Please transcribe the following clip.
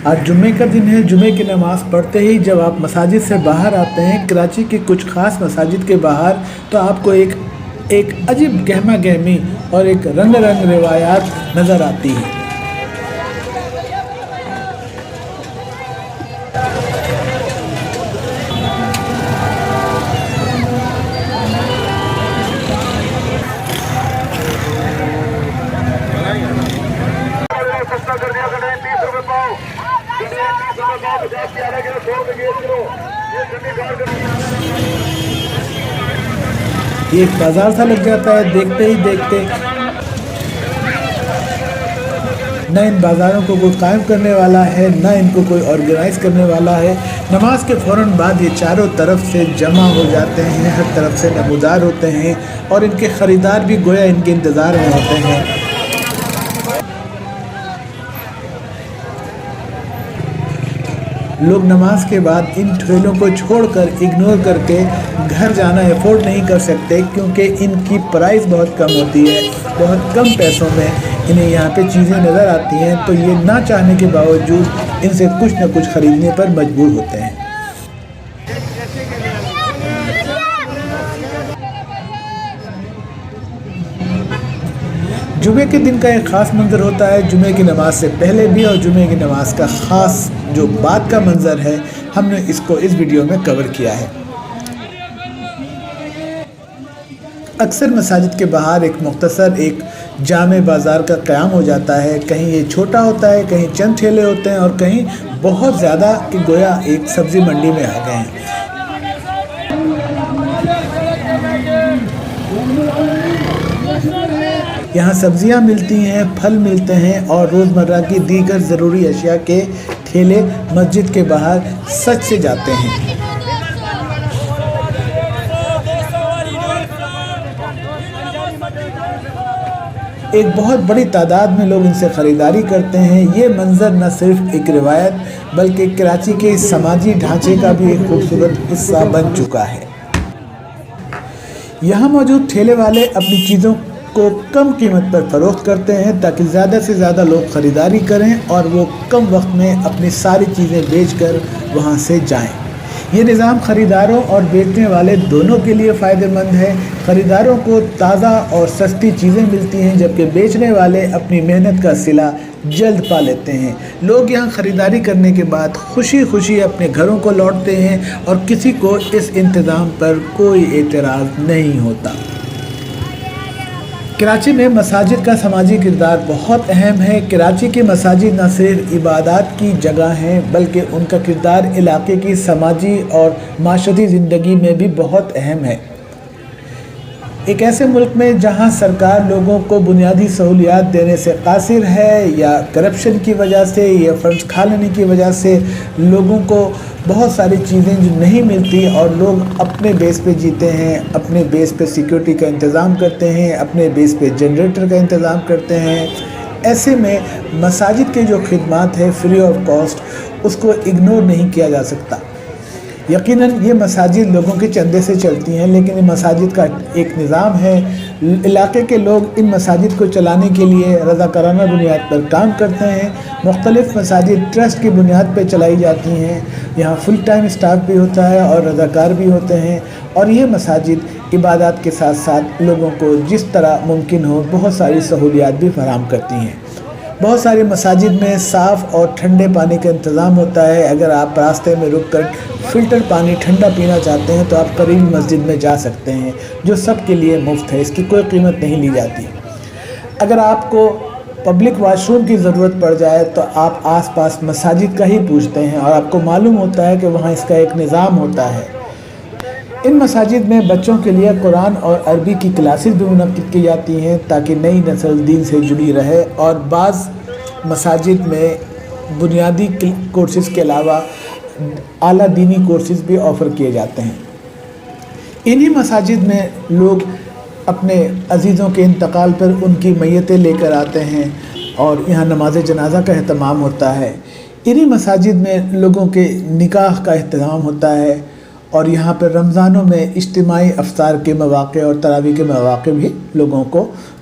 آج جمعے کا دن ہے۔ جمعے کی نماز پڑھتے ہی جب آپ مساجد سے باہر آتے ہیں کراچی کی کچھ خاص مساجد کے باہر، تو آپ کو ایک عجیب گہما گہمی اور ایک رنگ روایات نظر آتی ہیں۔ یہ ایک بازار سا لگ جاتا ہے دیکھتے ہی دیکھتے۔ نہ ان بازاروں کو کوئی قائم کرنے والا ہے، نہ ان کو کوئی آرگنائز کرنے والا ہے۔ نماز کے فوراً بعد یہ چاروں طرف سے جمع ہو جاتے ہیں، ہر طرف سے نمودار ہوتے ہیں اور ان کے خریدار بھی گویا ان کے انتظار میں ہوتے ہیں۔ لوگ نماز کے بعد ان ٹھیلوں کو چھوڑ کر اگنور کر کے گھر جانا افورڈ نہیں کر سکتے، کیونکہ ان کی پرائز بہت کم ہوتی ہے۔ بہت کم پیسوں میں انہیں یہاں پہ چیزیں نظر آتی ہیں، تو یہ نہ چاہنے کے باوجود ان سے کچھ نہ کچھ خریدنے پر مجبور ہوتے ہیں۔ جمعے کے دن کا ایک خاص منظر ہوتا ہے، جمعے کی نماز سے پہلے بھی اور جمعے کی نماز کا خاص جو بعد کا منظر ہے، ہم نے اس کو اس ویڈیو میں کور کیا ہے۔ اکثر مساجد کے باہر ایک مختصر ایک جامع بازار کا قیام ہو جاتا ہے۔ کہیں یہ چھوٹا ہوتا ہے، کہیں چند ٹھیلے ہوتے ہیں اور کہیں بہت زیادہ کہ گویا ایک سبزی منڈی میں آ گئے ہیں۔ یہاں سبزیاں ملتی ہیں، پھل ملتے ہیں اور روزمرہ کی دیگر ضروری اشیاء کے ٹھیلے مسجد کے باہر سج سے جاتے ہیں۔ ایک بہت بڑی تعداد میں لوگ ان سے خریداری کرتے ہیں۔ یہ منظر نہ صرف ایک روایت بلکہ کراچی کے سماجی ڈھانچے کا بھی ایک خوبصورت حصہ بن چکا ہے۔ یہاں موجود ٹھیلے والے اپنی چیزوں کو کم قیمت پر فروخت کرتے ہیں تاکہ زیادہ سے زیادہ لوگ خریداری کریں اور وہ کم وقت میں اپنی ساری چیزیں بیچ کر وہاں سے جائیں۔ یہ نظام خریداروں اور بیچنے والے دونوں کے لیے فائدہ مند ہے۔ خریداروں کو تازہ اور سستی چیزیں ملتی ہیں، جبکہ بیچنے والے اپنی محنت کا صلہ جلد پا لیتے ہیں۔ لوگ یہاں خریداری کرنے کے بعد خوشی خوشی اپنے گھروں کو لوٹتے ہیں اور کسی کو اس انتظام پر کوئی اعتراض نہیں ہوتا۔ کراچی میں مساجد کا سماجی کردار بہت اہم ہے۔ کراچی کی مساجد نہ صرف عبادات کی جگہ ہیں بلکہ ان کا کردار علاقے کی سماجی اور معاشرتی زندگی میں بھی بہت اہم ہے۔ ایک ایسے ملک میں جہاں سرکار لوگوں کو بنیادی سہولیات دینے سے قاصر ہے، یا کرپشن کی وجہ سے یا فنڈز کھا لینے کی وجہ سے لوگوں کو بہت ساری چیزیں جو نہیں ملتی اور لوگ اپنے بیس پہ جیتے ہیں، اپنے بیس پہ سیکیورٹی کا انتظام کرتے ہیں، اپنے بیس پہ جنریٹر کا انتظام کرتے ہیں، ایسے میں مساجد کے جو خدمات ہے فری آف کاسٹ، اس کو اگنور نہیں کیا جا سکتا۔ یقیناً یہ مساجد لوگوں کے چندے سے چلتی ہیں، لیکن یہ مساجد کا ایک نظام ہے۔ علاقے کے لوگ ان مساجد کو چلانے کے لیے رضاکارانہ بنیاد پر کام کرتے ہیں۔ مختلف مساجد ٹرسٹ کی بنیاد پہ چلائی جاتی ہیں۔ یہاں فل ٹائم اسٹاف بھی ہوتا ہے اور رضاکار بھی ہوتے ہیں، اور یہ مساجد عبادات کے ساتھ ساتھ لوگوں کو جس طرح ممکن ہو بہت ساری سہولیات بھی فراہم کرتی ہیں۔ بہت ساری مساجد میں صاف اور ٹھنڈے پانی کا انتظام ہوتا ہے۔ اگر آپ راستے میں رک کر فلٹر پانی ٹھنڈا پینا چاہتے ہیں تو آپ قریبی مسجد میں جا سکتے ہیں، جو سب کے لیے مفت ہے، اس کی کوئی قیمت نہیں لی جاتی۔ اگر آپ کو پبلک واش روم کی ضرورت پڑ جائے تو آپ آس پاس مساجد کا ہی پوچھتے ہیں اور آپ کو معلوم ہوتا ہے کہ وہاں اس کا ایک نظام ہوتا ہے۔ ان مساجد میں بچوں کے لیے قرآن اور عربی کی کلاسز بھی منعقد کی جاتی ہیں تاکہ نئی نسل دین سے جڑی رہے، اور بعض مساجد میں بنیادی کورسز کے علاوہ اعلیٰ دینی کورسز بھی آفر کیے جاتے ہیں۔ انہی مساجد میں لوگ اپنے عزیزوں کے انتقال پر ان کی میتیں لے کر آتے ہیں اور یہاں نماز جنازہ کا اہتمام ہوتا ہے۔ انہی مساجد میں لوگوں کے نکاح کا اہتمام ہوتا ہے، اور یہاں پر رمضانوں میں اجتماعی افطار کے مواقع اور تراویح کے مواقع بھی لوگوں کو